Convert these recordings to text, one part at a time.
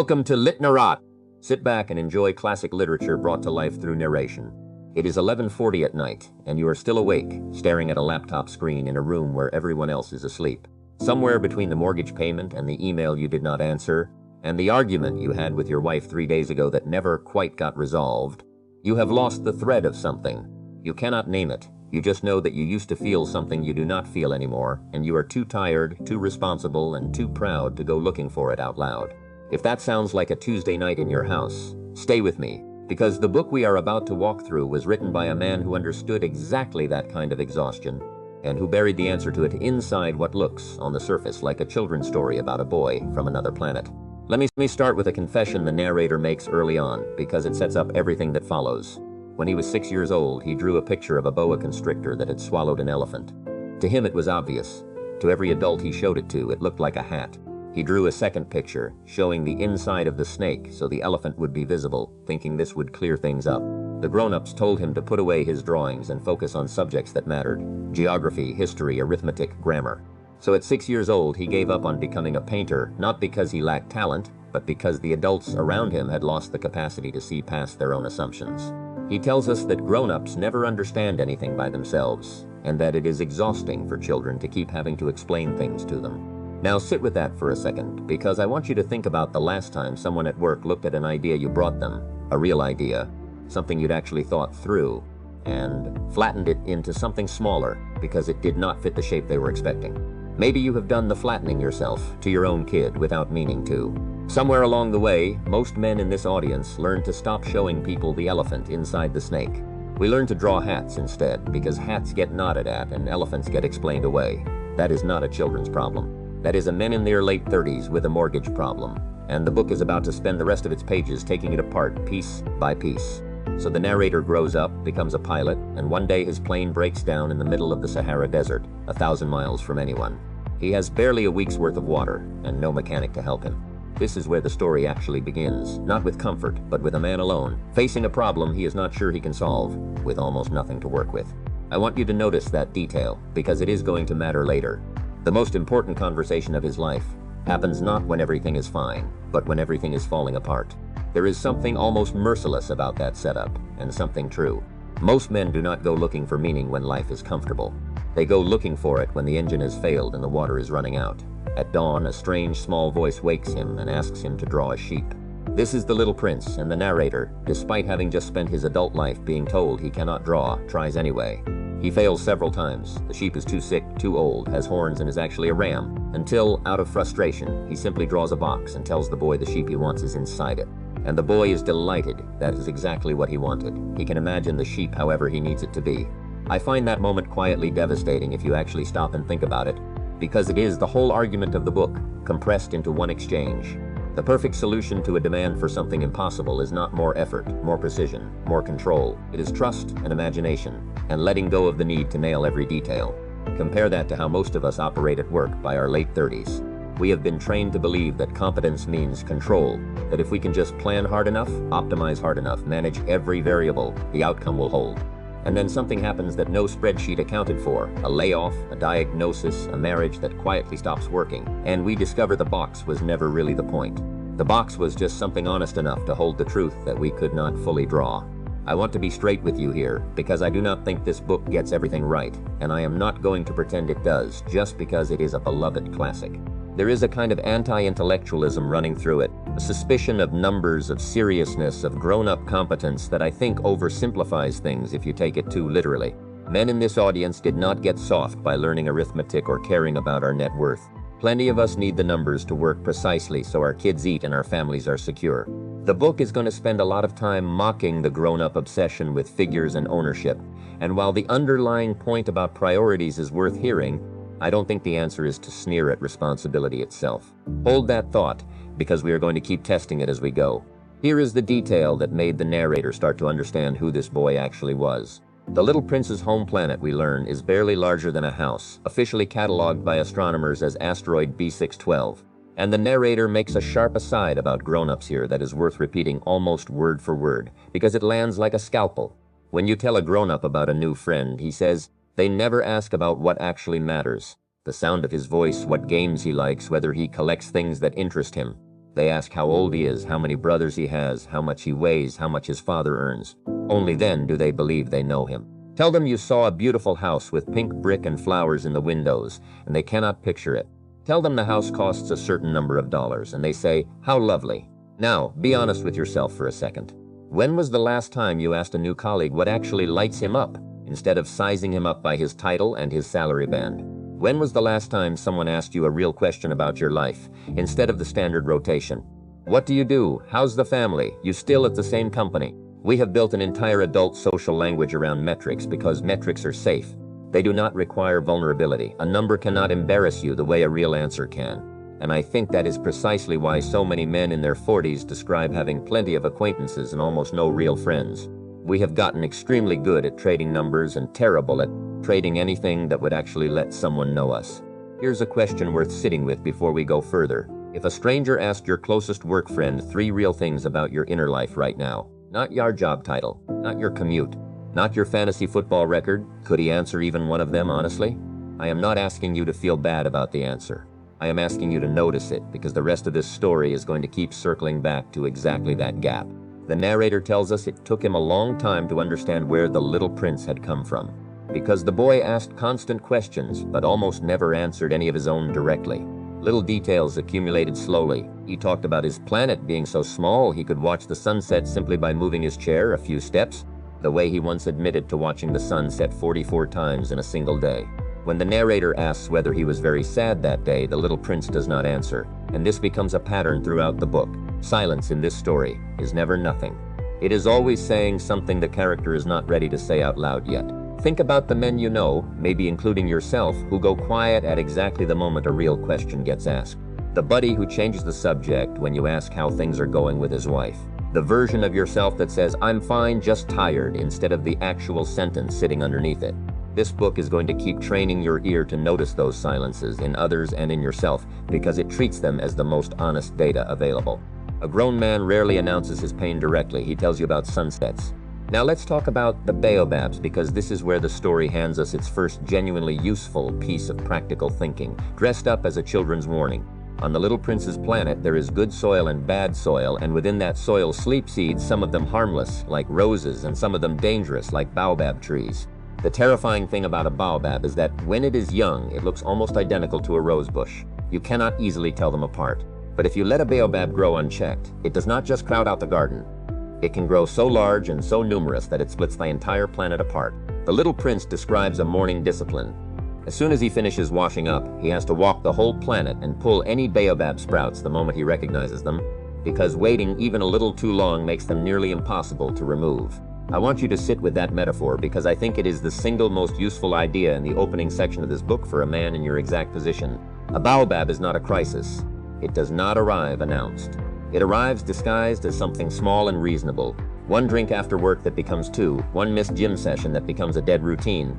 Welcome to Litnarat. Sit back and enjoy classic literature brought to life through narration. It is 11:40 at night, and you are still awake, staring at a laptop screen in a room where everyone else is asleep. Somewhere between the mortgage payment and the email you did not answer, and the argument you had with your wife 3 days ago that never quite got resolved, you have lost the thread of something. You cannot name it. You just know that you used to feel something you do not feel anymore, and you are too tired, too responsible, and too proud to go looking for it out loud. If that sounds like a Tuesday night in your house, stay with me, because the book we are about to walk through was written by a man who understood exactly that kind of exhaustion, and who buried the answer to it inside what looks, on the surface, like a children's story about a boy from another planet. Let me start with a confession the narrator makes early on, because it sets up everything that follows. When he was 6 years old, he drew a picture of a boa constrictor that had swallowed an elephant. To him, it was obvious. To every adult he showed it to, it looked like a hat. He drew a second picture, showing the inside of the snake so the elephant would be visible, thinking this would clear things up. The grown-ups told him to put away his drawings and focus on subjects that mattered: geography, history, arithmetic, grammar. So at 6 years old, he gave up on becoming a painter, not because he lacked talent, but because the adults around him had lost the capacity to see past their own assumptions. He tells us that grown-ups never understand anything by themselves, and that it is exhausting for children to keep having to explain things to them. Now sit with that for a second, because I want you to think about the last time someone at work looked at an idea you brought them, a real idea, something you'd actually thought through, and flattened it into something smaller because it did not fit the shape they were expecting. Maybe you have done the flattening yourself to your own kid without meaning to. Somewhere along the way, most men in this audience learned to stop showing people the elephant inside the snake. We learned to draw hats instead, because hats get nodded at and elephants get explained away. That is not a children's problem. That is a men in their late 30s with a mortgage problem, and the book is about to spend the rest of its pages taking it apart piece by piece. So the narrator grows up, becomes a pilot, and one day his plane breaks down in the middle of the Sahara Desert, 1,000 miles from anyone. He has barely a week's worth of water, and no mechanic to help him. This is where the story actually begins, not with comfort, but with a man alone, facing a problem he is not sure he can solve, with almost nothing to work with. I want you to notice that detail, because it is going to matter later. The most important conversation of his life happens not when everything is fine, but when everything is falling apart. There is something almost merciless about that setup, and something true. Most men do not go looking for meaning when life is comfortable. They go looking for it when the engine has failed and the water is running out. At dawn, a strange small voice wakes him and asks him to draw a sheep. This is the Little Prince, and the narrator, despite having just spent his adult life being told he cannot draw, tries anyway. He fails several times. The sheep is too sick, too old, has horns, and is actually a ram, until, out of frustration, he simply draws a box and tells the boy the sheep he wants is inside it. And the boy is delighted. That is exactly what he wanted. He can imagine the sheep however he needs it to be. I find that moment quietly devastating if you actually stop and think about it, because it is the whole argument of the book, compressed into one exchange. The perfect solution to a demand for something impossible is not more effort, more precision, more control. It is trust and imagination, and letting go of the need to nail every detail. Compare that to how most of us operate at work by our late 30s. We have been trained to believe that competence means control, that if we can just plan hard enough, optimize hard enough, manage every variable, the outcome will hold. And then something happens that no spreadsheet accounted for, a layoff, a diagnosis, a marriage that quietly stops working, and we discover the box was never really the point. The box was just something honest enough to hold the truth that we could not fully draw. I want to be straight with you here, because I do not think this book gets everything right, and I am not going to pretend it does, just because it is a beloved classic. There is a kind of anti-intellectualism running through it, a suspicion of numbers, of seriousness, of grown-up competence that I think oversimplifies things if you take it too literally. Men in this audience did not get soft by learning arithmetic or caring about our net worth. Plenty of us need the numbers to work precisely so our kids eat and our families are secure. The book is going to spend a lot of time mocking the grown-up obsession with figures and ownership, and while the underlying point about priorities is worth hearing, I don't think the answer is to sneer at responsibility itself. Hold that thought, because we are going to keep testing it as we go. Here is the detail that made the narrator start to understand who this boy actually was. The Little Prince's home planet, we learn, is barely larger than a house, officially catalogued by astronomers as asteroid B612. And the narrator makes a sharp aside about grown-ups here that is worth repeating almost word for word, because it lands like a scalpel. When you tell a grown-up about a new friend, he says, they never ask about what actually matters. The sound of his voice, what games he likes, whether he collects things that interest him. They ask how old he is, how many brothers he has, how much he weighs, how much his father earns. Only then do they believe they know him. Tell them you saw a beautiful house with pink brick and flowers in the windows, and they cannot picture it. Tell them the house costs a certain number of dollars, and they say, "How lovely." Now, be honest with yourself for a second. When was the last time you asked a new colleague what actually lights him up, instead of sizing him up by his title and his salary band? When was the last time someone asked you a real question about your life, instead of the standard rotation? What do you do? How's the family? You still at the same company? We have built an entire adult social language around metrics because metrics are safe. They do not require vulnerability. A number cannot embarrass you the way a real answer can. And I think that is precisely why so many men in their 40s describe having plenty of acquaintances and almost no real friends. We have gotten extremely good at trading numbers and terrible at trading anything that would actually let someone know us. Here's a question worth sitting with before we go further. If a stranger asked your closest work friend 3 real things about your inner life right now, not your job title, not your commute, not your fantasy football record, could he answer even one of them honestly? I am not asking you to feel bad about the answer. I am asking you to notice it, because the rest of this story is going to keep circling back to exactly that gap. The narrator tells us it took him a long time to understand where the little prince had come from, because the boy asked constant questions but almost never answered any of his own directly. Little details accumulated slowly. He talked about his planet being so small he could watch the sunset simply by moving his chair a few steps, the way he once admitted to watching the sun set 44 times in a single day. When the narrator asks whether he was very sad that day, the little prince does not answer, and this becomes a pattern throughout the book. Silence in this story is never nothing. It is always saying something the character is not ready to say out loud yet. Think about the men you know, maybe including yourself, who go quiet at exactly the moment a real question gets asked. The buddy who changes the subject when you ask how things are going with his wife. The version of yourself that says, "I'm fine, just tired," instead of the actual sentence sitting underneath it. This book is going to keep training your ear to notice those silences in others and in yourself, because it treats them as the most honest data available. A grown man rarely announces his pain directly. He tells you about sunsets. Now let's talk about the baobabs, because this is where the story hands us its first genuinely useful piece of practical thinking, dressed up as a children's warning. On the little prince's planet, there is good soil and bad soil, and within that soil sleep seeds, some of them harmless, like roses, and some of them dangerous, like baobab trees. The terrifying thing about a baobab is that when it is young, it looks almost identical to a rose bush. You cannot easily tell them apart. But if you let a baobab grow unchecked, it does not just crowd out the garden. It can grow so large and so numerous that it splits the entire planet apart. The little prince describes a morning discipline. As soon as he finishes washing up, he has to walk the whole planet and pull any baobab sprouts the moment he recognizes them, because waiting even a little too long makes them nearly impossible to remove. I want you to sit with that metaphor, because I think it is the single most useful idea in the opening section of this book for a man in your exact position. A baobab is not a crisis. It does not arrive announced. It arrives disguised as something small and reasonable. One drink after work that becomes 2, one missed gym session that becomes a dead routine,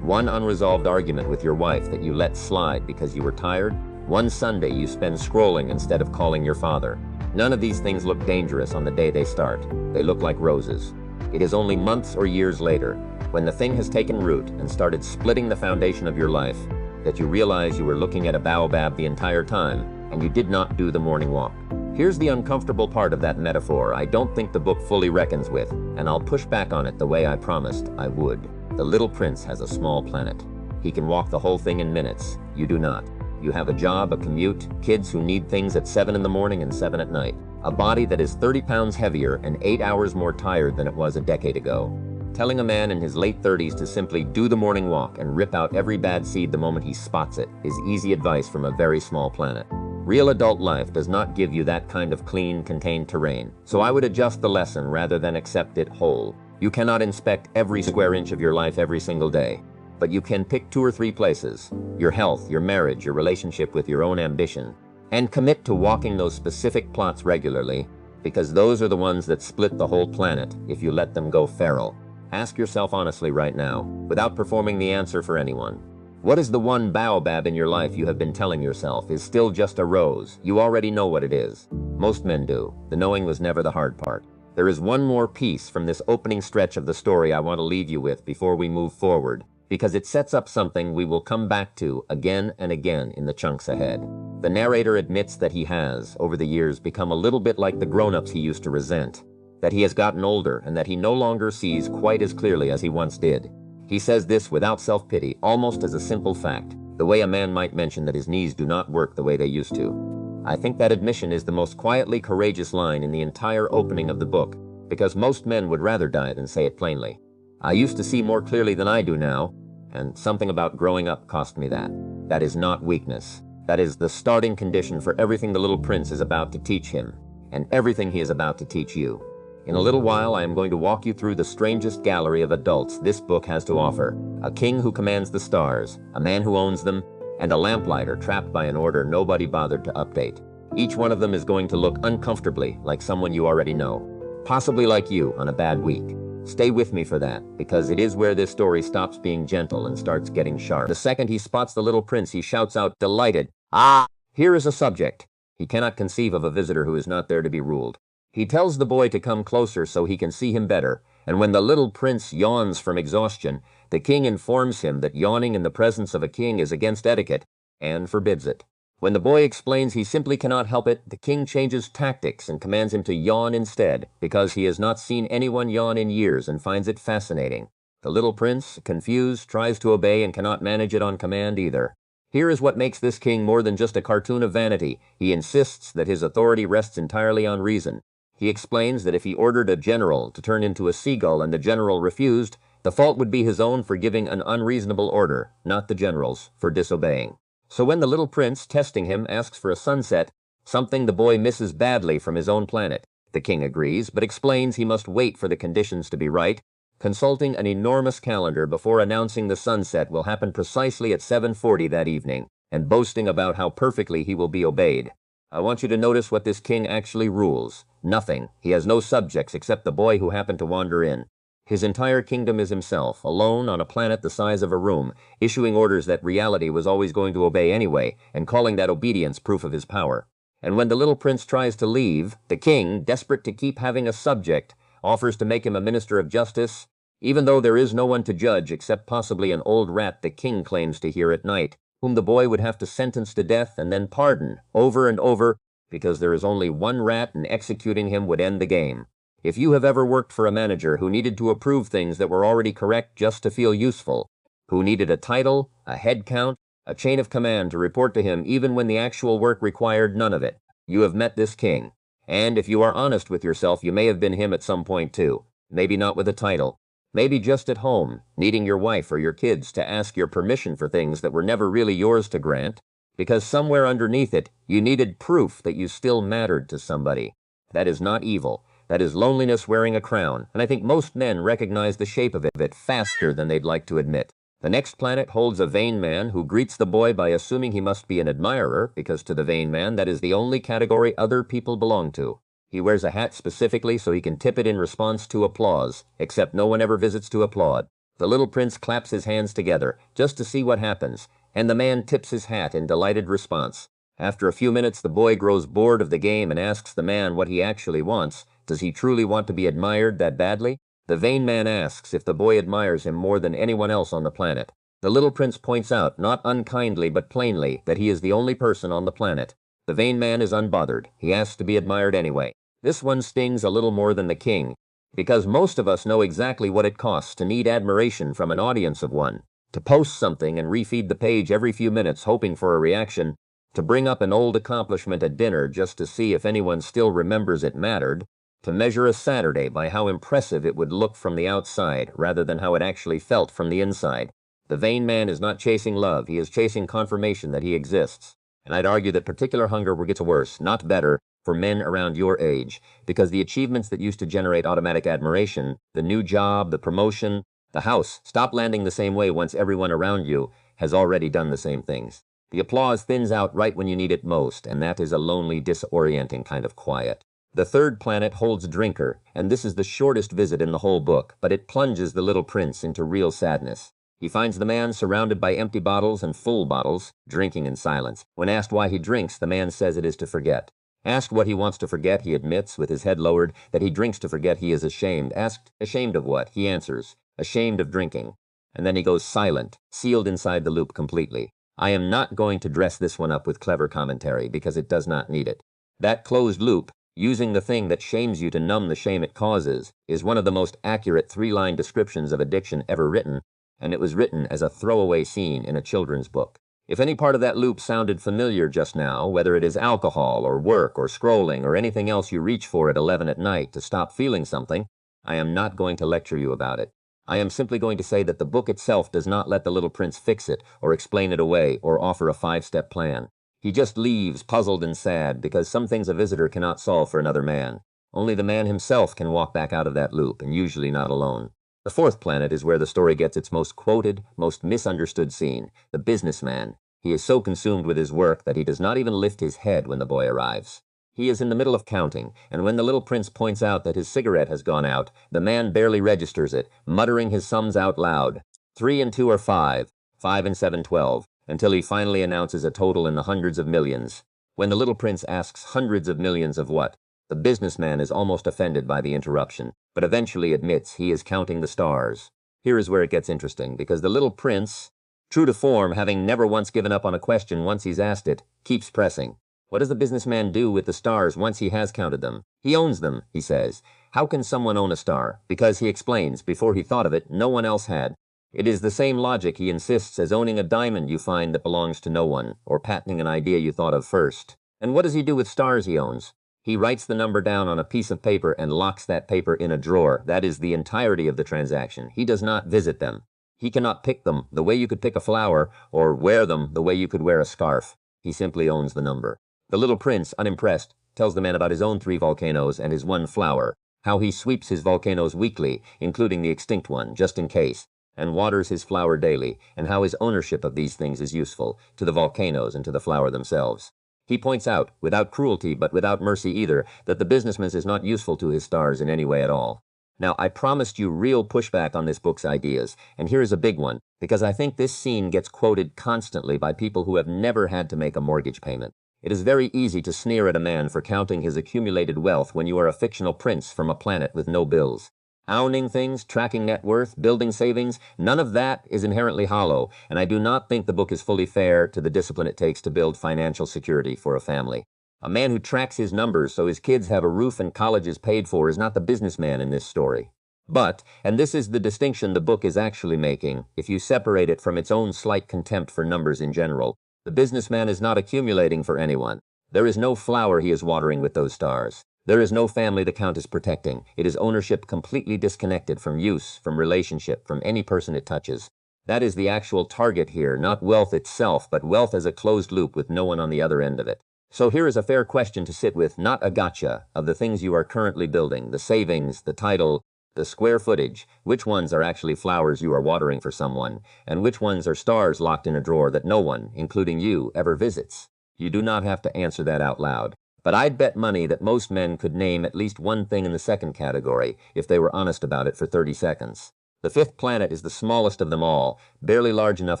one unresolved argument with your wife that you let slide because you were tired, one Sunday you spend scrolling instead of calling your father. None of these things look dangerous on the day they start. They look like roses. It is only months or years later, when the thing has taken root and started splitting the foundation of your life, that you realize you were looking at a baobab the entire time, and you did not do the morning walk. Here's the uncomfortable part of that metaphor I don't think the book fully reckons with, and I'll push back on it the way I promised I would. The little prince has a small planet. He can walk the whole thing in minutes. You do not. You have a job, a commute, kids who need things at 7 in the morning and 7 at night, a body that is 30 pounds heavier and 8 hours more tired than it was a decade ago. Telling a man in his late 30s to simply do the morning walk and rip out every bad seed the moment he spots it is easy advice from a very small planet. Real adult life does not give you that kind of clean, contained terrain, so I would adjust the lesson rather than accept it whole. You cannot inspect every square inch of your life every single day, but you can pick 2 or 3 places: your health, your marriage, your relationship with your own ambition, and commit to walking those specific plots regularly, because those are the ones that split the whole planet if you let them go feral. Ask yourself honestly right now, without performing the answer for anyone. What is the one baobab in your life you have been telling yourself is still just a rose? You already know what it is. Most men do. The knowing was never the hard part. There is one more piece from this opening stretch of the story I want to leave you with before we move forward, because it sets up something we will come back to again and again in the chunks ahead. The narrator admits that he has, over the years, become a little bit like the grown-ups he used to resent, that he has gotten older and that he no longer sees quite as clearly as he once did. He says this without self-pity, almost as a simple fact, the way a man might mention that his knees do not work the way they used to. I think that admission is the most quietly courageous line in the entire opening of the book, because most men would rather die than say it plainly. I used to see more clearly than I do now, and something about growing up cost me that. That is not weakness. That is the starting condition for everything the little prince is about to teach him, and everything he is about to teach you. In a little while, I am going to walk you through the strangest gallery of adults this book has to offer. A king who commands the stars, a man who owns them, and a lamplighter trapped by an order nobody bothered to update. Each one of them is going to look uncomfortably like someone you already know, possibly like you on a bad week. Stay with me for that, because it is where this story stops being gentle and starts getting sharp. The second he spots the little prince, he shouts out, delighted, "Ah, here is a subject." He cannot conceive of a visitor who is not there to be ruled. He tells the boy to come closer so he can see him better, and when the little prince yawns from exhaustion, the king informs him that yawning in the presence of a king is against etiquette, and forbids it. When the boy explains he simply cannot help it, the king changes tactics and commands him to yawn instead, because he has not seen anyone yawn in years and finds it fascinating. The little prince, confused, tries to obey and cannot manage it on command either. Here is what makes this king more than just a cartoon of vanity. He insists that his authority rests entirely on reason. He explains that if he ordered a general to turn into a seagull and the general refused, the fault would be his own for giving an unreasonable order, not the general's for disobeying. So when the little prince, testing him, asks for a sunset, something the boy misses badly from his own planet, the king agrees, but explains he must wait for the conditions to be right, consulting an enormous calendar before announcing the sunset will happen precisely at 7:40 that evening, and boasting about how perfectly he will be obeyed. I want you to notice what this king actually rules. Nothing. He has no subjects except the boy who happened to wander in. His entire kingdom is himself, alone on a planet the size of a room, issuing orders that reality was always going to obey anyway, and calling that obedience proof of his power. And when the little prince tries to leave, the king, desperate to keep having a subject, offers to make him a minister of justice, even though there is no one to judge except possibly an old rat the king claims to hear at night, whom the boy would have to sentence to death and then pardon, over and over, because there is only one rat and executing him would end the game. If you have ever worked for a manager who needed to approve things that were already correct just to feel useful, who needed a title, a head count, a chain of command to report to him even when the actual work required none of it, you have met this king. And if you are honest with yourself, you may have been him at some point too. Maybe not with a title. Maybe just at home, needing your wife or your kids to ask your permission for things that were never really yours to grant, because somewhere underneath it, you needed proof that you still mattered to somebody. That is not evil. That is loneliness wearing a crown, and I think most men recognize the shape of it faster than they'd like to admit. The next planet holds a vain man who greets the boy by assuming he must be an admirer, because to the vain man that is the only category other people belong to. He wears a hat specifically so he can tip it in response to applause, except no one ever visits to applaud. The little prince claps his hands together, just to see what happens, and the man tips his hat in delighted response. After a few minutes, the boy grows bored of the game and asks the man what he actually wants. Does he truly want to be admired that badly? The vain man asks if the boy admires him more than anyone else on the planet. The little prince points out, not unkindly but plainly, that he is the only person on the planet. The vain man is unbothered. He asks to be admired anyway. This one stings a little more than the king, because most of us know exactly what it costs to need admiration from an audience of one, to post something and refeed the page every few minutes hoping for a reaction, to bring up an old accomplishment at dinner just to see if anyone still remembers it mattered, to measure a Saturday by how impressive it would look from the outside rather than how it actually felt from the inside. The vain man is not chasing love, he is chasing confirmation that he exists. And I'd argue that particular hunger gets worse, not better, for men around your age, because the achievements that used to generate automatic admiration, the new job, the promotion, the house, stop landing the same way once everyone around you has already done the same things. The applause thins out right when you need it most, and that is a lonely, disorienting kind of quiet. The third planet holds Drinker, and this is the shortest visit in the whole book, but it plunges the little prince into real sadness. He finds the man surrounded by empty bottles and full bottles, drinking in silence. When asked why he drinks, the man says it is to forget. Asked what he wants to forget, he admits, with his head lowered, that he drinks to forget he is ashamed. Asked, ashamed of what? He answers, ashamed of drinking. And then he goes silent, sealed inside the loop completely. I am not going to dress this one up with clever commentary because it does not need it. That closed loop, using the thing that shames you to numb the shame it causes, is one of the most accurate three-line descriptions of addiction ever written, and it was written as a throwaway scene in a children's book. If any part of that loop sounded familiar just now, whether it is alcohol or work or scrolling or anything else you reach for at 11 at night to stop feeling something, I am not going to lecture you about it. I am simply going to say that the book itself does not let the little prince fix it or explain it away or offer a 5-step plan. He just leaves puzzled and sad because some things a visitor cannot solve for another man. Only the man himself can walk back out of that loop, and usually not alone. The fourth planet is where the story gets its most quoted, most misunderstood scene, the businessman. He is so consumed with his work that he does not even lift his head when the boy arrives. He is in the middle of counting, and when the little prince points out that his cigarette has gone out, the man barely registers it, muttering his sums out loud. 3 and 2 are 5, 5 and 7 12, until he finally announces a total in the hundreds of millions. When the little prince asks hundreds of millions of what, the businessman is almost offended by the interruption, but eventually admits he is counting the stars. Here is where it gets interesting, because the little prince, true to form, having never once given up on a question once he's asked it, keeps pressing. What does the businessman do with the stars once he has counted them? He owns them, he says. How can someone own a star? Because, he explains, before he thought of it, no one else had. It is the same logic, he insists, as owning a diamond you find that belongs to no one, or patenting an idea you thought of first. And what does he do with stars he owns? He writes the number down on a piece of paper and locks that paper in a drawer. That is the entirety of the transaction. He does not visit them. He cannot pick them the way you could pick a flower, or wear them the way you could wear a scarf. He simply owns the number. The little prince, unimpressed, tells the man about his own 3 volcanoes and his 1 flower, how he sweeps his volcanoes weekly, including the extinct one, just in case, and waters his flower daily, and how his ownership of these things is useful, to the volcanoes and to the flower themselves. He points out, without cruelty but without mercy either, that the businessman is not useful to his stars in any way at all. Now, I promised you real pushback on this book's ideas, and here is a big one, because I think this scene gets quoted constantly by people who have never had to make a mortgage payment. It is very easy to sneer at a man for counting his accumulated wealth when you are a fictional prince from a planet with no bills. Owning things, tracking net worth, building savings, none of that is inherently hollow, and I do not think the book is fully fair to the discipline it takes to build financial security for a family. A man who tracks his numbers so his kids have a roof and colleges paid for is not the businessman in this story. But, and this is the distinction the book is actually making, if you separate it from its own slight contempt for numbers in general, the businessman is not accumulating for anyone. There is no flower he is watering with those stars. There is no family the Count is protecting. It is ownership completely disconnected from use, from relationship, from any person it touches. That is the actual target here, not wealth itself, but wealth as a closed loop with no one on the other end of it. So here is a fair question to sit with, not a gotcha, of the things you are currently building, the savings, the title, the square footage, which ones are actually flowers you are watering for someone, and which ones are stars locked in a drawer that no one, including you, ever visits. You do not have to answer that out loud. But I'd bet money that most men could name at least one thing in the second category, if they were honest about it for 30 seconds. The 5th planet is the smallest of them all, barely large enough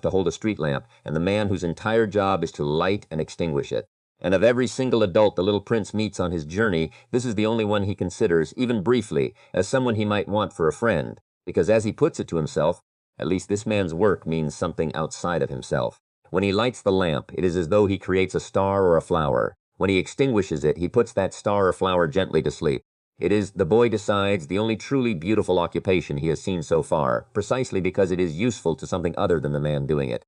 to hold a street lamp, and the man whose entire job is to light and extinguish it. And of every single adult the little prince meets on his journey, this is the only one he considers, even briefly, as someone he might want for a friend, because as he puts it to himself, at least this man's work means something outside of himself. When he lights the lamp, it is as though he creates a star or a flower. When he extinguishes it, he puts that star or flower gently to sleep. It is, the boy decides, the only truly beautiful occupation he has seen so far, precisely because it is useful to something other than the man doing it.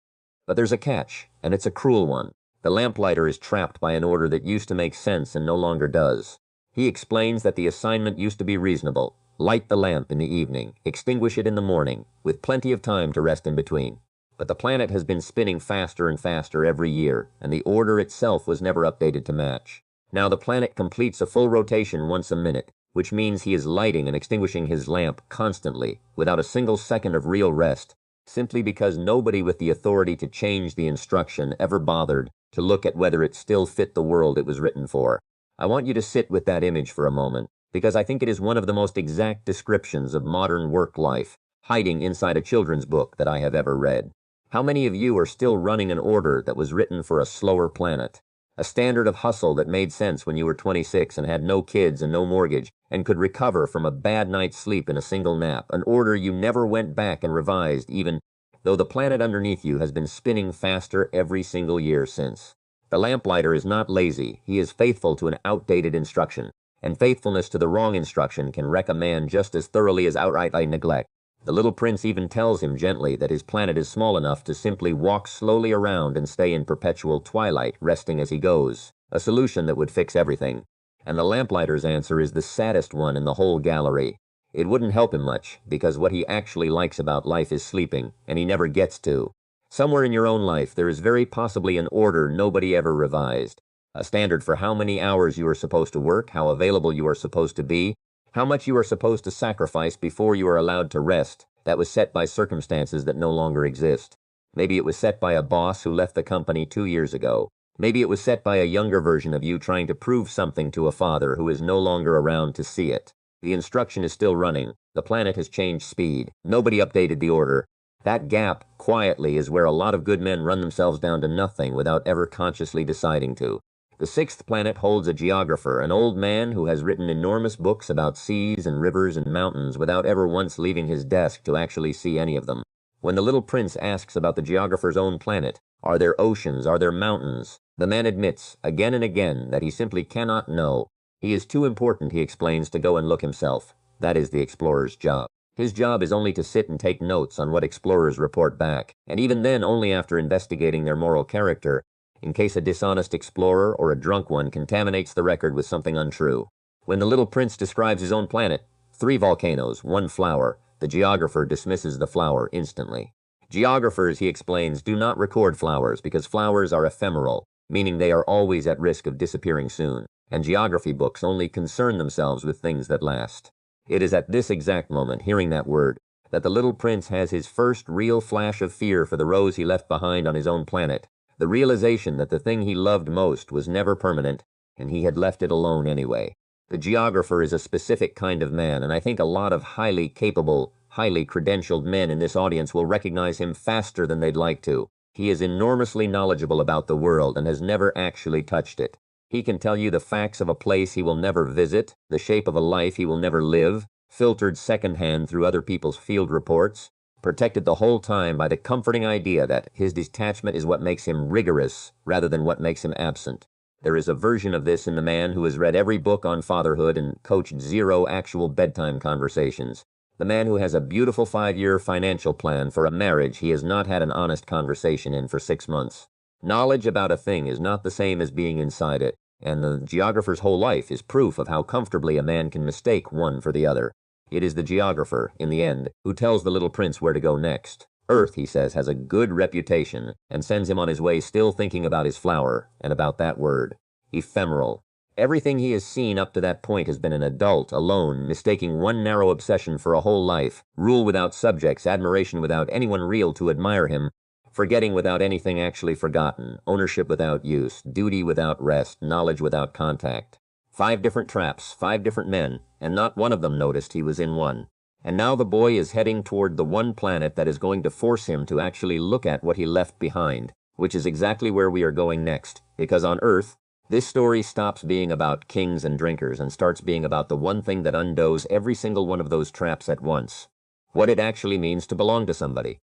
But there's a catch, and it's a cruel one. The lamplighter is trapped by an order that used to make sense and no longer does. He explains that the assignment used to be reasonable. Light the lamp in the evening, extinguish it in the morning, with plenty of time to rest in between. But the planet has been spinning faster and faster every year, and the order itself was never updated to match. Now the planet completes a full rotation once a minute, which means he is lighting and extinguishing his lamp constantly, without a single second of real rest, simply because nobody with the authority to change the instruction ever bothered to look at whether it still fit the world it was written for. I want you to sit with that image for a moment, because I think it is one of the most exact descriptions of modern work life, hiding inside a children's book that I have ever read. How many of you are still running an order that was written for a slower planet? A standard of hustle that made sense when you were 26 and had no kids and no mortgage, and could recover from a bad night's sleep in a single nap, an order you never went back and revised even though the planet underneath you has been spinning faster every single year since. The lamplighter is not lazy, he is faithful to an outdated instruction, and faithfulness to the wrong instruction can wreck a man just as thoroughly as outright neglect. The little prince even tells him gently that his planet is small enough to simply walk slowly around and stay in perpetual twilight, resting as he goes, a solution that would fix everything. And the lamplighter's answer is the saddest one in the whole gallery. It wouldn't help him much, because what he actually likes about life is sleeping, and he never gets to. Somewhere in your own life there is very possibly an order nobody ever revised, a standard for how many hours you are supposed to work, how available you are supposed to be, how much you are supposed to sacrifice before you are allowed to rest, that was set by circumstances that no longer exist. Maybe it was set by a boss who left the company 2 years ago. Maybe it was set by a younger version of you trying to prove something to a father who is no longer around to see it. The instruction is still running. The planet has changed speed. Nobody updated the order. That gap, quietly, is where a lot of good men run themselves down to nothing without ever consciously deciding to. The sixth planet holds a geographer, an old man who has written enormous books about seas and rivers and mountains without ever once leaving his desk to actually see any of them. When the little prince asks about the geographer's own planet, are there oceans, are there mountains, the man admits, again and again, that he simply cannot know. He is too important, he explains, to go and look himself. That is the explorer's job. His job is only to sit and take notes on what explorers report back, and even then only after investigating their moral character, in case a dishonest explorer or a drunk one contaminates the record with something untrue. When the little prince describes his own planet, 3 volcanoes, 1 flower, the geographer dismisses the flower instantly. Geographers, he explains, do not record flowers because flowers are ephemeral, meaning they are always at risk of disappearing soon, and geography books only concern themselves with things that last. It is at this exact moment, hearing that word, that the little prince has his first real flash of fear for the rose he left behind on his own planet. The realization that the thing he loved most was never permanent, and he had left it alone anyway. The geographer is a specific kind of man, and I think a lot of highly capable, highly credentialed men in this audience will recognize him faster than they'd like to. He is enormously knowledgeable about the world and has never actually touched it. He can tell you the facts of a place he will never visit, the shape of a life he will never live, filtered secondhand through other people's field reports, protected the whole time by the comforting idea that his detachment is what makes him rigorous rather than what makes him absent. There is a version of this in the man who has read every book on fatherhood and coached 0 actual bedtime conversations. The man who has a beautiful 5-year financial plan for a marriage he has not had an honest conversation in for 6 months. Knowledge about a thing is not the same as being inside it, and the geographer's whole life is proof of how comfortably a man can mistake one for the other. It is the geographer, in the end, who tells the little prince where to go next. Earth, he says, has a good reputation, and sends him on his way still thinking about his flower, and about that word. Ephemeral. Everything he has seen up to that point has been an adult, alone, mistaking one narrow obsession for a whole life, rule without subjects, admiration without anyone real to admire him, forgetting without anything actually forgotten, ownership without use, duty without rest, knowledge without contact. 5 different traps, 5 different men, and not one of them noticed he was in one. And now the boy is heading toward the one planet that is going to force him to actually look at what he left behind, which is exactly where we are going next, because on Earth, this story stops being about kings and drinkers and starts being about the one thing that undoes every single one of those traps at once. What it actually means to belong to somebody.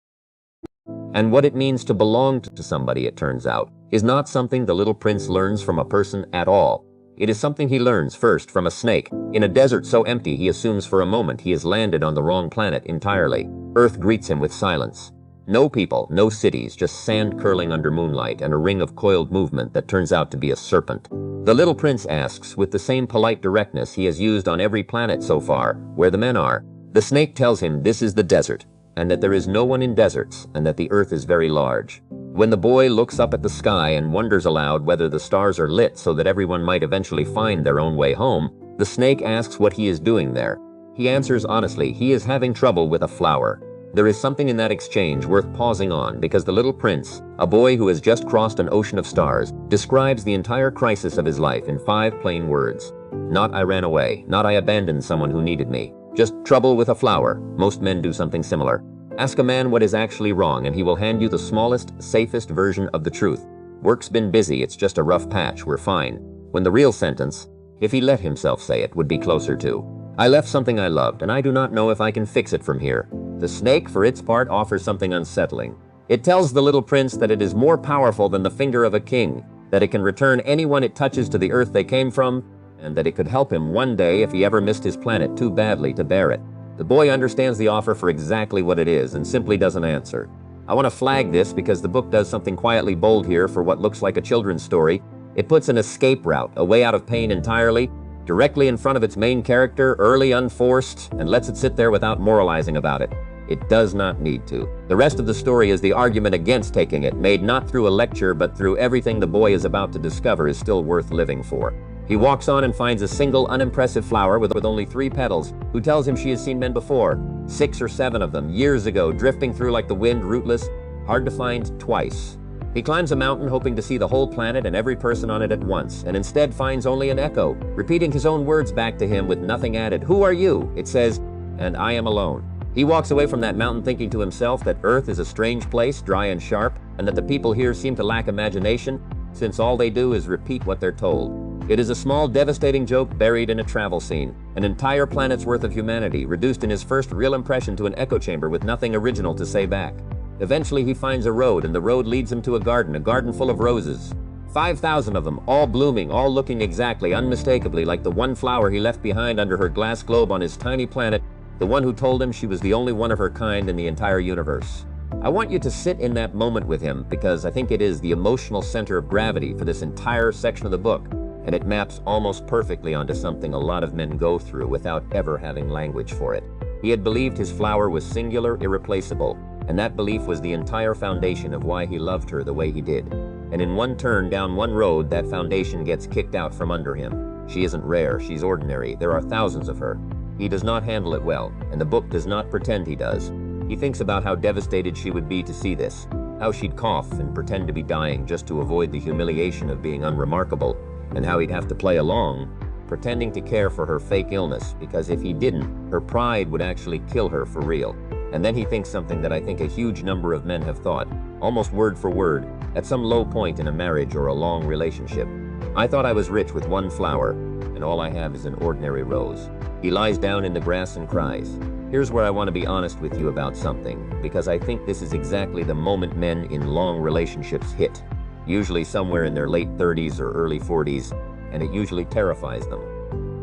And what it means to belong to somebody, it turns out, is not something the little prince learns from a person at all. It is something he learns first from a snake. In a desert so empty he assumes for a moment he has landed on the wrong planet entirely. Earth greets him with silence. No people, no cities, just sand curling under moonlight and a ring of coiled movement that turns out to be a serpent. The little prince asks, with the same polite directness he has used on every planet so far, where the men are. The snake tells him this is the desert, and that there is no one in deserts, and that the earth is very large. When the boy looks up at the sky and wonders aloud whether the stars are lit so that everyone might eventually find their own way home, the snake asks what he is doing there. He answers honestly, he is having trouble with a flower. There is something in that exchange worth pausing on because the little prince, a boy who has just crossed an ocean of stars, describes the entire crisis of his life in 5 plain words. Not I ran away, not I abandoned someone who needed me. Just trouble with a flower. Most men do something similar. Ask a man what is actually wrong and he will hand you the smallest, safest version of the truth. Work's been busy, it's just a rough patch, we're fine. When the real sentence, if he let himself say it, would be closer to, I left something I loved and I do not know if I can fix it from here. The snake, for its part, offers something unsettling. It tells the little prince that it is more powerful than the finger of a king, that it can return anyone it touches to the earth they came from, and that it could help him one day if he ever missed his planet too badly to bear it. The boy understands the offer for exactly what it is and simply doesn't answer. I want to flag this because the book does something quietly bold here for what looks like a children's story. It puts an escape route, a way out of pain entirely, directly in front of its main character, early, unforced, and lets it sit there without moralizing about it. It does not need to. The rest of the story is the argument against taking it, made not through a lecture but through everything the boy is about to discover is still worth living for. He walks on and finds a single unimpressive flower with only 3 petals, who tells him she has seen men before, 6 or 7 of them, years ago, drifting through like the wind, rootless, hard to find twice. He climbs a mountain hoping to see the whole planet and every person on it at once, and instead finds only an echo, repeating his own words back to him with nothing added. "Who are you?" it says, "and I am alone." He walks away from that mountain thinking to himself that Earth is a strange place, dry and sharp, and that the people here seem to lack imagination, since all they do is repeat what they're told. It is a small, devastating joke buried in a travel scene, an entire planet's worth of humanity, reduced in his first real impression to an echo chamber with nothing original to say back. Eventually he finds a road, and the road leads him to a garden full of roses. 5,000 of them, all blooming, all looking exactly, unmistakably like the one flower he left behind under her glass globe on his tiny planet, the one who told him she was the only one of her kind in the entire universe. I want you to sit in that moment with him because I think it is the emotional center of gravity for this entire section of the book, and it maps almost perfectly onto something a lot of men go through without ever having language for it. He had believed his flower was singular, irreplaceable, and that belief was the entire foundation of why he loved her the way he did. And in one turn down one road, that foundation gets kicked out from under him. She isn't rare, she's ordinary. There are thousands of her. He does not handle it well, and the book does not pretend he does. He thinks about how devastated she would be to see this, how she'd cough and pretend to be dying just to avoid the humiliation of being unremarkable, and how he'd have to play along, pretending to care for her fake illness, because if he didn't, her pride would actually kill her for real. And then he thinks something that I think a huge number of men have thought, almost word for word, at some low point in a marriage or a long relationship. I thought I was rich with one flower, and all I have is an ordinary rose. He lies down in the grass and cries. Here's where I want to be honest with you about something, because I think this is exactly the moment men in long relationships hit, usually somewhere in their late 30s or early 40s, and it usually terrifies them.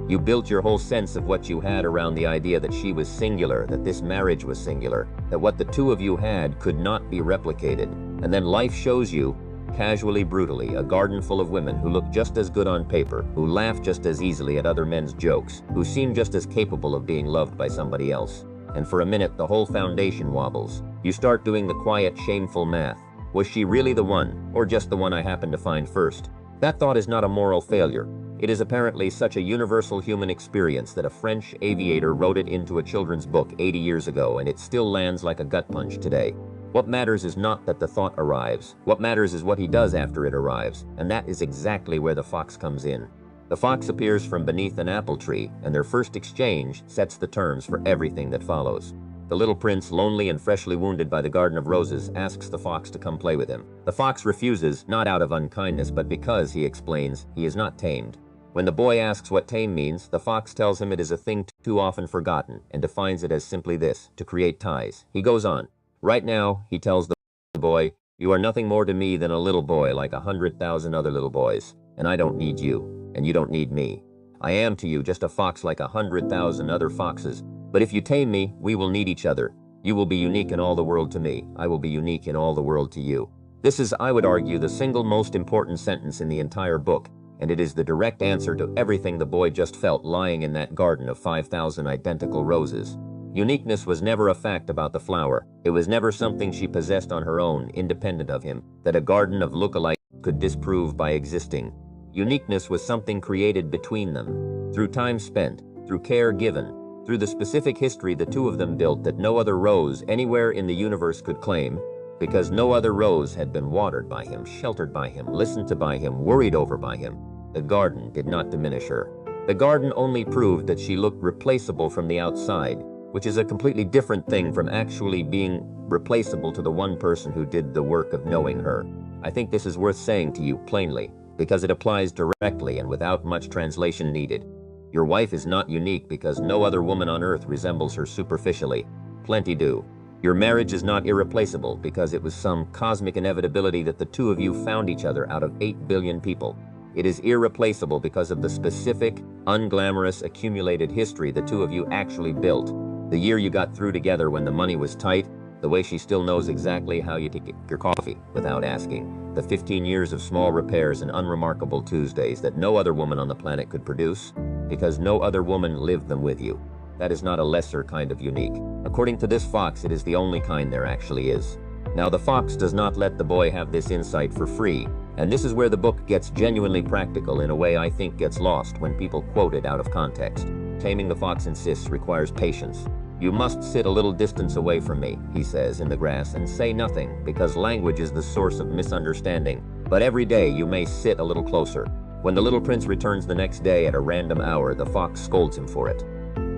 You built your whole sense of what you had around the idea that she was singular, that this marriage was singular, that what the two of you had could not be replicated, and then life shows you, casually, brutally, a garden full of women who look just as good on paper, who laugh just as easily at other men's jokes, who seem just as capable of being loved by somebody else. And for a minute, the whole foundation wobbles. You start doing the quiet, shameful math. Was she really the one, or just the one I happened to find first? That thought is not a moral failure. It is apparently such a universal human experience that a French aviator wrote it into a children's book 80 years ago, and it still lands like a gut punch today. What matters is not that the thought arrives. What matters is what he does after it arrives, and that is exactly where the fox comes in. The fox appears from beneath an apple tree, and their first exchange sets the terms for everything that follows. The little prince, lonely and freshly wounded by the garden of roses, asks the fox to come play with him. The fox refuses, not out of unkindness, but because, he explains, he is not tamed. When the boy asks what tame means, the fox tells him it is a thing too often forgotten, and defines it as simply this: to create ties. He goes on. Right now, he tells the boy, you are nothing more to me than a little boy like 100,000 other little boys, and I don't need you, and you don't need me. I am to you just a fox like 100,000 other foxes, but if you tame me, we will need each other. You will be unique in all the world to me. I will be unique in all the world to you. This is, I would argue, the single most important sentence in the entire book, and it is the direct answer to everything the boy just felt lying in that garden of 5,000 identical roses. Uniqueness was never a fact about the flower. It was never something she possessed on her own, independent of him, that a garden of lookalikes could disprove by existing. Uniqueness was something created between them, through time spent, through care given, through the specific history the two of them built that no other rose anywhere in the universe could claim, because no other rose had been watered by him, sheltered by him, listened to by him, worried over by him. The garden did not diminish her. The garden only proved that she looked replaceable from the outside, which is a completely different thing from actually being replaceable to the one person who did the work of knowing her. I think this is worth saying to you plainly, because it applies directly and without much translation needed. Your wife is not unique because no other woman on earth resembles her superficially. plenty do. Your marriage is not irreplaceable because it was some cosmic inevitability that the two of you found each other out of 8 billion people. It is irreplaceable because of the specific, unglamorous, accumulated history the two of you actually built. The year you got through together when the money was tight, the way she still knows exactly how you take your coffee without asking, the 15 years of small repairs and unremarkable Tuesdays that no other woman on the planet could produce, because no other woman lived them with you. That is not a lesser kind of unique. According to this fox, it is the only kind there actually is. Now, the fox does not let the boy have this insight for free, and this is where the book gets genuinely practical in a way I think gets lost when people quote it out of context. Taming the fox insists requires patience. You must sit a little distance away from me, he says, in the grass, and say nothing, because language is the source of misunderstanding. But every day you may sit a little closer. When the little prince returns the next day at a random hour, the fox scolds him for it.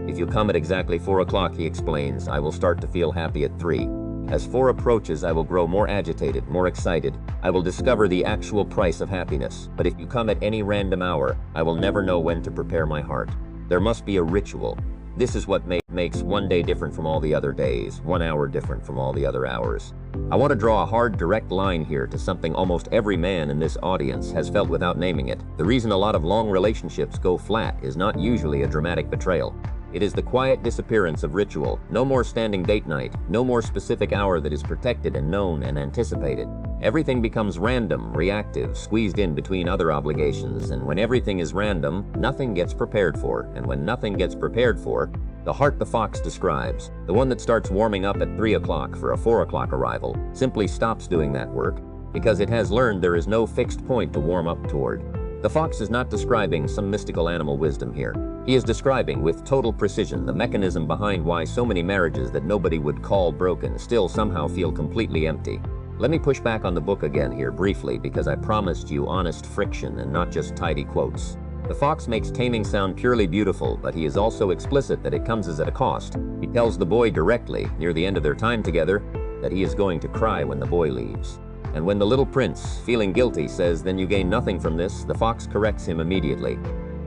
If you come at exactly 4 o'clock, he explains, I will start to feel happy at 3. As 4 approaches, I will grow more agitated, more excited. I will discover the actual price of happiness. But if you come at any random hour, I will never know when to prepare my heart. There must be a ritual. This is what makes one day different from all the other days, 1 hour different from all the other hours. I want to draw a hard, direct line here to something almost every man in this audience has felt without naming it. The reason a lot of long relationships go flat is not usually a dramatic betrayal. It is the quiet disappearance of ritual. No more standing date night, no more specific hour that is protected and known and anticipated. Everything becomes random, reactive, squeezed in between other obligations, and when everything is random, nothing gets prepared for, and when nothing gets prepared for, the heart the fox describes, the one that starts warming up at 3 o'clock for a 4 o'clock arrival, simply stops doing that work because it has learned there is no fixed point to warm up toward. The fox is not describing some mystical animal wisdom here. He is describing with total precision the mechanism behind why so many marriages that nobody would call broken still somehow feel completely empty. Let me push back on the book again here briefly because I promised you honest friction and not just tidy quotes. The fox makes taming sound purely beautiful, but he is also explicit that it comes at a cost. He tells the boy directly, near the end of their time together, that he is going to cry when the boy leaves. And when the little prince, feeling guilty, says, "Then you gain nothing from this," the fox corrects him immediately.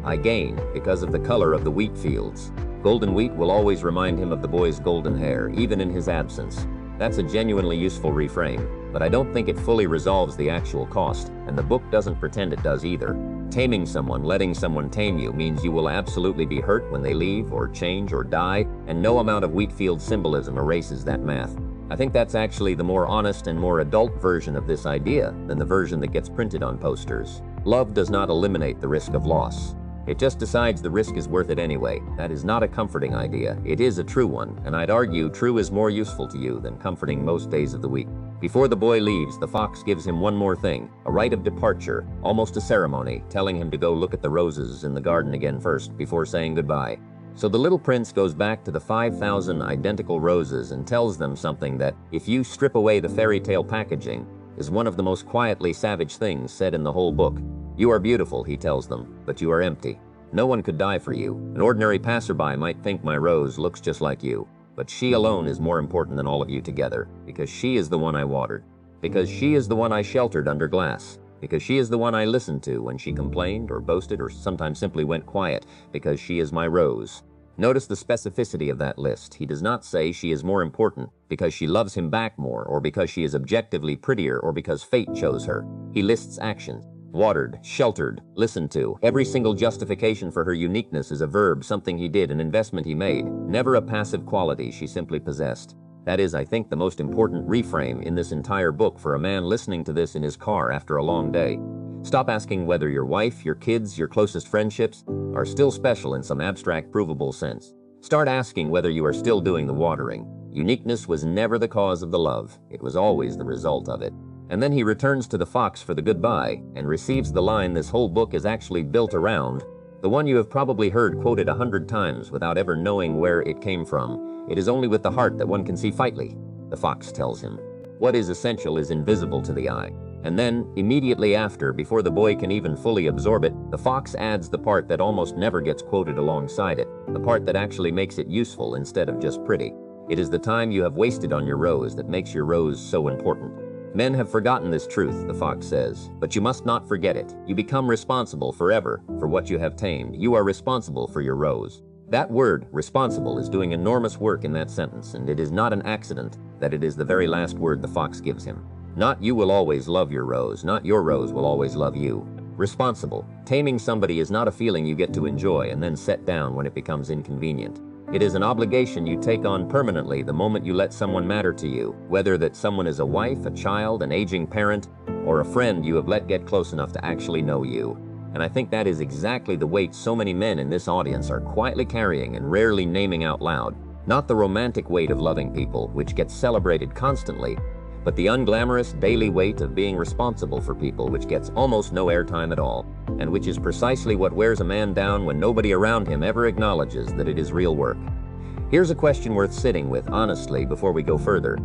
"I gain because of the color of the wheat fields." Golden wheat will always remind him of the boy's golden hair, even in his absence. That's a genuinely useful reframe, but I don't think it fully resolves the actual cost, and the book doesn't pretend it does either. Taming someone, letting someone tame you, means you will absolutely be hurt when they leave, or change, or die, and no amount of wheat field symbolism erases that math. I think that's actually the more honest and more adult version of this idea than the version that gets printed on posters. Love does not eliminate the risk of loss. It just decides the risk is worth it anyway. That is not a comforting idea. It is a true one, and I'd argue true is more useful to you than comforting most days of the week. Before the boy leaves, the fox gives him one more thing, a rite of departure, almost a ceremony, telling him to go look at the roses in the garden again first before saying goodbye. So the little prince goes back to the 5,000 identical roses and tells them something that, if you strip away the fairy tale packaging, is one of the most quietly savage things said in the whole book. "You are beautiful," he tells them, "but you are empty. No one could die for you. An ordinary passerby might think my rose looks just like you, but she alone is more important than all of you together, because she is the one I watered, because she is the one I sheltered under glass, because she is the one I listened to when she complained or boasted or sometimes simply went quiet, because she is my rose." Notice the specificity of that list. He does not say she is more important because she loves him back more, or because she is objectively prettier, or because fate chose her. He lists actions. Watered, sheltered, listened to. Every single justification for her uniqueness is a verb, something he did, an investment he made, never a passive quality she simply possessed. That is, I think, the most important reframe in this entire book for a man listening to this in his car after a long day. Stop asking whether your wife, your kids, your closest friendships are still special in some abstract, provable sense. Start asking whether you are still doing the watering. Uniqueness was never the cause of the love. It was always the result of it. And then he returns to the fox for the goodbye and receives the line this whole book is actually built around, the one you have probably heard quoted 100 times without ever knowing where it came from. "It is only with the heart that one can see Fightly," the fox tells him. What is essential is invisible to the eye. And then, immediately after, before the boy can even fully absorb it, the fox adds the part that almost never gets quoted alongside it, the part that actually makes it useful instead of just pretty. It is the time you have wasted on your rose that makes your rose so important. Men have forgotten this truth, the fox says, but you must not forget it. You become responsible forever for what you have tamed. You are responsible for your rose. That word, responsible, is doing enormous work in that sentence, and it is not an accident that it is the very last word the fox gives him. Not you will always love your rose, not your rose will always love you. Responsible. Taming somebody is not a feeling you get to enjoy and then set down when it becomes inconvenient. It is an obligation you take on permanently the moment you let someone matter to you, whether that someone is a wife, a child, an aging parent, or a friend you have let get close enough to actually know you. And I think that is exactly the weight so many men in this audience are quietly carrying and rarely naming out loud. Not the romantic weight of loving people, which gets celebrated constantly, but the unglamorous daily weight of being responsible for people, which gets almost no airtime at all, and which is precisely what wears a man down when nobody around him ever acknowledges that it is real work. Here's a question worth sitting with honestly before we go further,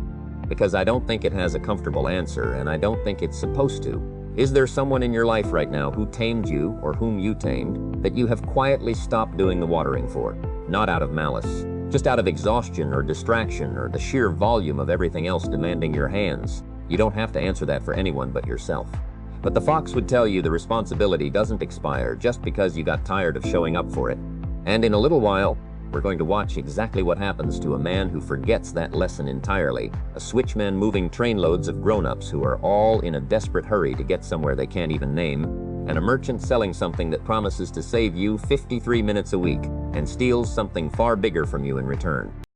because I don't think it has a comfortable answer, and I don't think it's supposed to. Is there someone in your life right now who tamed you, or whom you tamed, that you have quietly stopped doing the watering for? Not out of malice, just out of exhaustion or distraction or the sheer volume of everything else demanding your hands. You don't have to answer that for anyone but yourself. But the fox would tell you the responsibility doesn't expire just because you got tired of showing up for it. And in a little while, we're going to watch exactly what happens to a man who forgets that lesson entirely, a switchman moving trainloads of grown-ups who are all in a desperate hurry to get somewhere they can't even name, and a merchant selling something that promises to save you 53 minutes a week and steals something far bigger from you in return.